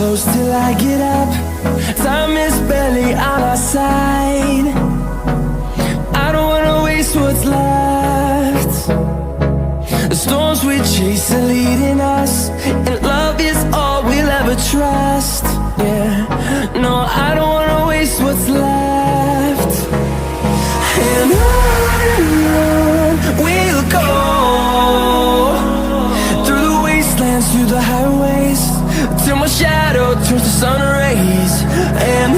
close till I get up. Time is barely on our side. I don't wanna waste what's left. The storms we chase are leading us, and love is all we'll ever trust. Yeah, no, I don't wanna waste what's left. And on we'll go, through the wastelands, through the highways, till my shadow turns to sun rays. And